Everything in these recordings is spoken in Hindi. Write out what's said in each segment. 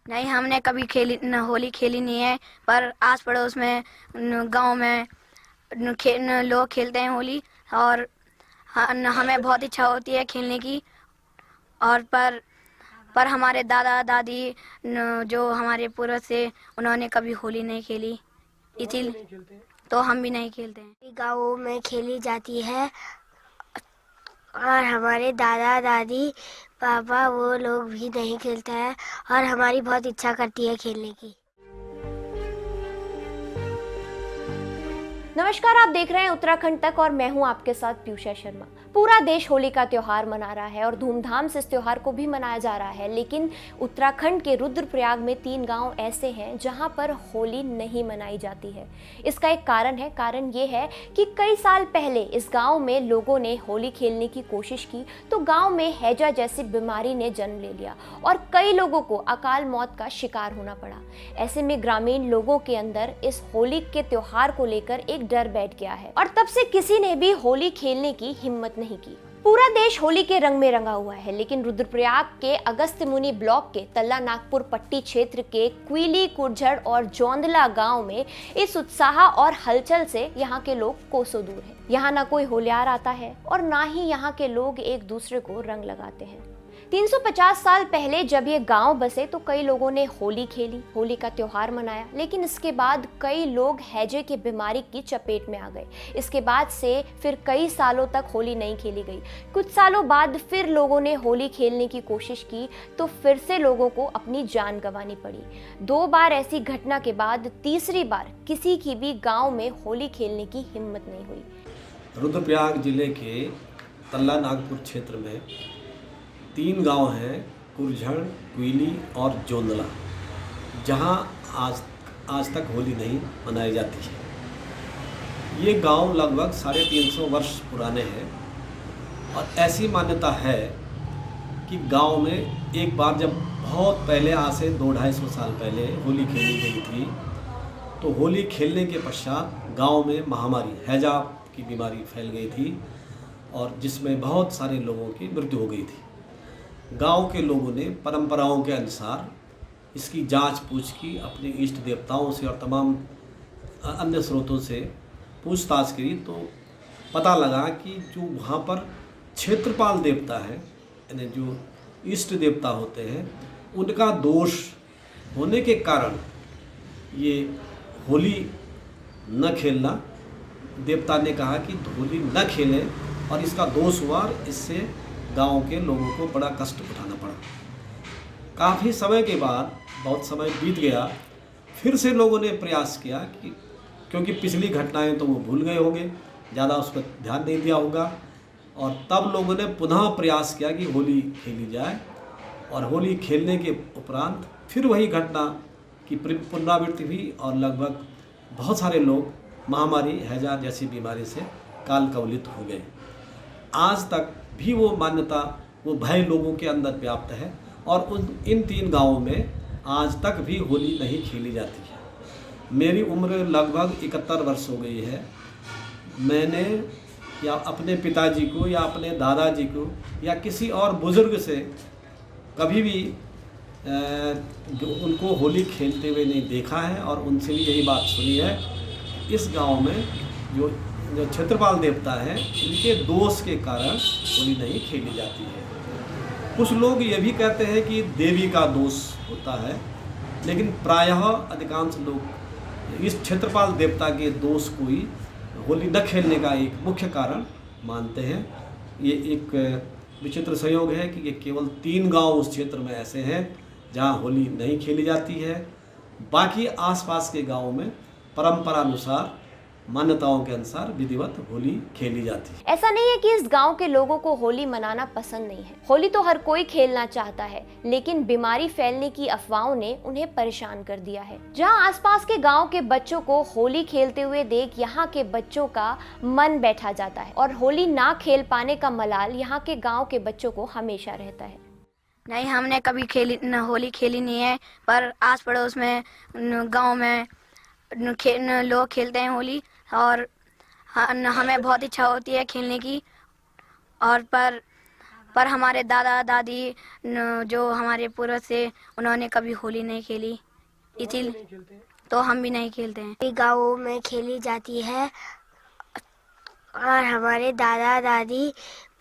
नहीं, हमने कभी खेली न, होली खेली नहीं है। पर आस पड़ोस में गांव में लोग खेलते हैं होली। और हमें बहुत इच्छा होती है खेलने की। और पर हमारे दादा दादी जो हमारे पूर्वज से उन्होंने कभी होली नहीं खेली, इसीलिए तो हम भी नहीं खेलते हैं। गाँवों में खेली जाती है और हमारे दादा दादी पापा वो लोग भी नहीं खेलते हैं और हमारी बहुत इच्छा करती है खेलने की। नमस्कार, आप देख रहे हैं उत्तराखंड तक और मैं हूं आपके साथ पीयूषा शर्मा। पूरा देश होली का त्योहार मना रहा है और धूमधाम से इस त्योहार को भी मनाया जा रहा है, लेकिन उत्तराखंड के रुद्रप्रयाग में 3 गांव ऐसे हैं जहां पर होली नहीं मनाई जाती है। इसका एक कारण ये है कि कई साल पहले इस गाँव में लोगों ने होली खेलने की कोशिश की तो गाँव में हैजा जैसी बीमारी ने जन्म ले लिया और कई लोगों को अकाल मौत का शिकार होना पड़ा। ऐसे में ग्रामीण लोगों के अंदर इस होली के त्योहार को लेकर एक डर बैठ गया है और तब से किसी ने भी होली खेलने की हिम्मत नहीं की। पूरा देश होली के रंग में रंगा हुआ है, लेकिन रुद्रप्रयाग के अगस्त्य मुनि ब्लॉक के तल्ला नागपुर पट्टी क्षेत्र के क्विली कुरझड़ और जोंदला गांव में इस उत्साह और हलचल से यहाँ के लोग कोसों दूर हैं। यहाँ ना कोई होलियार आता है और ना ही यहाँ के लोग एक दूसरे को रंग लगाते हैं। 350 साल पहले जब ये गांव बसे तो कई लोगों ने होली खेली, होली का त्योहार मनाया, लेकिन इसके बाद कई लोग हैजे की बीमारी की चपेट में आ गए। इसके बाद से फिर कई सालों तक होली नहीं खेली गई। कुछ सालों बाद फिर लोगों ने होली खेलने की कोशिश की तो फिर से लोगों को अपनी जान गंवानी पड़ी। 2 बार ऐसी घटना के बाद तीसरी बार किसी की भी गाँव में होली खेलने की हिम्मत नहीं हुई। रुद्रप्रयाग जिले के तल्ला नागपुर क्षेत्र में 3 गांव हैं, कुरझड़, क्विली और जोंदला, जहां आज तक होली नहीं मनाई जाती है। ये गांव लगभग 350 वर्ष पुराने हैं और ऐसी मान्यता है कि गांव में एक बार जब बहुत पहले, आज से 200-250 साल पहले होली खेली गई थी, तो होली खेलने के पश्चात गांव में महामारी हैजा की बीमारी फैल गई थी और जिसमें बहुत सारे लोगों की मृत्यु हो गई थी। गांव के लोगों ने परंपराओं के अनुसार इसकी जांच पूछ की, अपने इष्ट देवताओं से और तमाम अन्य स्रोतों से पूछताछ करी तो पता लगा कि जो वहाँ पर क्षेत्रपाल देवता है, यानी जो इष्ट देवता होते हैं, उनका दोष होने के कारण ये होली न खेलना, देवता ने कहा कि होली न खेलें और इसका दोष हुआ और इससे गांव के लोगों को बड़ा कष्ट उठाना पड़ा। काफ़ी समय के बाद, बहुत समय बीत गया, फिर से लोगों ने प्रयास किया कि क्योंकि पिछली घटनाएं तो वो भूल गए होंगे, ज़्यादा उस पर ध्यान नहीं दिया होगा, और तब लोगों ने पुनः प्रयास किया कि होली खेली जाए। और होली खेलने के उपरांत फिर वही घटना की पुनरावृत्ति हुई और लगभग बहुत सारे लोग महामारी हैजा जैसी बीमारी से काल कवलित हो गए। आज तक भी वो मान्यता, वो भय लोगों के अंदर व्याप्त है और इन 3 गांवों में आज तक भी होली नहीं खेली जाती है। मेरी उम्र लगभग 71 वर्ष हो गई है। मैंने या अपने पिताजी को या अपने दादाजी को या किसी और बुज़ुर्ग से कभी भी उनको होली खेलते हुए नहीं देखा है और उनसे भी यही बात सुनी है। इस गांव में जो क्षेत्रपाल देवता हैं, इनके दोष के कारण होली नहीं खेली जाती है। कुछ लोग ये भी कहते हैं कि देवी का दोष होता है, लेकिन प्रायः अधिकांश लोग इस क्षेत्रपाल देवता के दोष को ही होली न खेलने का एक मुख्य कारण मानते हैं। ये एक विचित्र संयोग है कि ये केवल 3 गांव उस क्षेत्र में ऐसे हैं जहां होली नहीं खेली जाती है। बाकी आसपास के गांवों में परंपरानुसार, मान्यताओं के अनुसार विधिवत होली खेली जाती है। ऐसा नहीं है कि इस गांव के लोगों को होली मनाना पसंद नहीं है। होली तो हर कोई खेलना चाहता है, लेकिन बीमारी फैलने की अफवाहों ने उन्हें परेशान कर दिया है। जहां आसपास के गांव के बच्चों को होली खेलते हुए देख यहाँ के बच्चों का मन बैठा जाता है और होली ना खेल पाने का मलाल यहाँ के गाँव के बच्चों को हमेशा रहता है। नहीं, हमने कभी होली खेली नहीं है। पर आस पड़ोस में गांव में लोग खेलते हैं होली। और हमें बहुत इच्छा होती है खेलने की। और पर हमारे दादा दादी जो हमारे पूर्वज थे उन्होंने कभी होली नहीं खेली, इसीलिए तो हम भी नहीं खेलते हैं। गाँवों में खेली जाती है और हमारे दादा दादी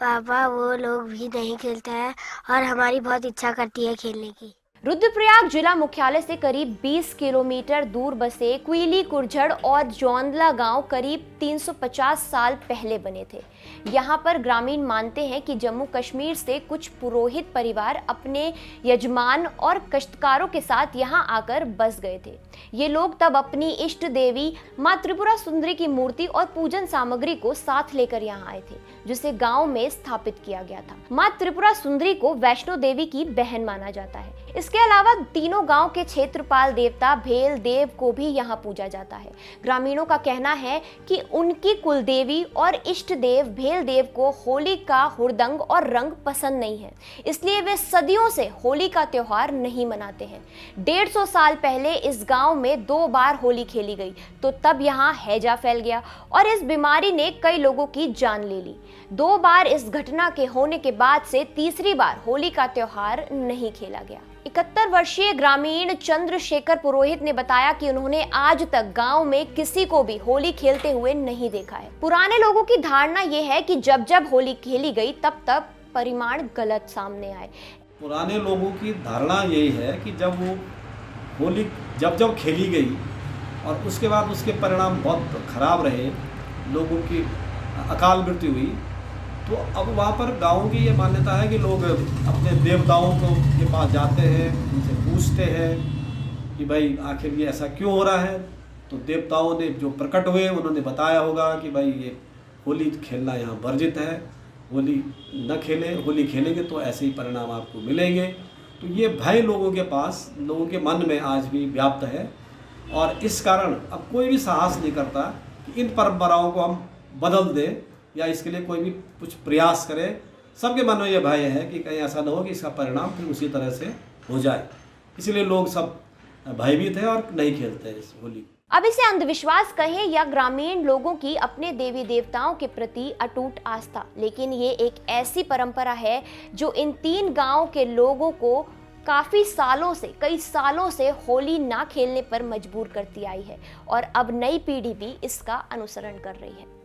पापा वो लोग भी नहीं खेलते हैं और हमारी बहुत इच्छा करती है खेलने की। रुद्रप्रयाग जिला मुख्यालय से करीब 20 किलोमीटर दूर बसे क्विली, कुरझड़ और जोंदला गांव करीब 350 साल पहले बने थे। यहाँ पर ग्रामीण मानते हैं कि जम्मू कश्मीर से कुछ पुरोहित परिवार अपने यजमान और कष्टकारों के साथ यहाँ आकर बस गए थे। ये लोग तब अपनी इष्ट देवी माँ त्रिपुरा सुंदरी की मूर्ति और पूजन सामग्री को साथ लेकर यहाँ आए थे, जिसे गांव में स्थापित किया गया था। माँ त्रिपुरा सुंदरी को वैष्णो देवी की बहन माना जाता है। इसके अलावा तीनों गांव के क्षेत्रपाल देवता भेल देव को भी यहाँ पूजा जाता है। ग्रामीणों का कहना है कि उनकी कुलदेवी और इष्ट देव भेल देव को होली का हुड़दंग और रंग पसंद नहीं है, इसलिए वे सदियों से होली का त्योहार नहीं मनाते हैं। 150 साल पहले इस गांव में 2 बार होली खेली गई, तो तब यहाँ हैजा फैल गया और इस बीमारी ने कई लोगों की जान ले ली। 2 बार इस घटना के होने के बाद से तीसरी बार होली का त्योहार नहीं खेला गया। 71 वर्षीय ग्रामीण चंद्रशेखर पुरोहित ने बताया कि उन्होंने आज तक गांव में किसी को भी होली खेलते हुए नहीं देखा है। पुराने लोगों की धारणा यह है कि जब जब होली खेली गई तब परिणाम गलत सामने आए। पुराने लोगों की धारणा यही है कि जब वो होली जब खेली गई और उसके बाद उसके परिणाम बहुत खराब रहे, लोगों की अकाल मृत्यु हुई, तो अब वहाँ पर गाँव की ये मान्यता है कि लोग अपने देवताओं के पास जाते हैं, उनसे पूछते हैं कि भाई आखिर ये ऐसा क्यों हो रहा है। तो देवताओं ने जो प्रकट हुए उन्होंने बताया होगा कि भाई ये होली खेलना यहाँ वर्जित है, होली न खेलें, होली खेलेंगे तो ऐसे ही परिणाम आपको मिलेंगे। तो ये भय लोगों के पास, लोगों के मन में आज भी व्याप्त है और इस कारण अब कोई भी साहस नहीं करता कि इन परंपराओं को हम बदल दें या इसके लिए कोई भी कुछ प्रयास करे। सबके मन में ये भय है कि कहीं ऐसा ना हो कि इसका परिणाम फिर उसी तरह से हो जाए, इसलिए लोग सब भयभीत हैं और नहीं खेलते हैं इस होली। अब इसे अंधविश्वास कहें या ग्रामीण लोगों की अपने देवी देवताओं के प्रति अटूट आस्था, लेकिन ये एक ऐसी परंपरा है जो इन 3 गांव के लोगों को काफ़ी सालों से, कई सालों से होली ना खेलने पर मजबूर करती आई है और अब नई पीढ़ी भी इसका अनुसरण कर रही है।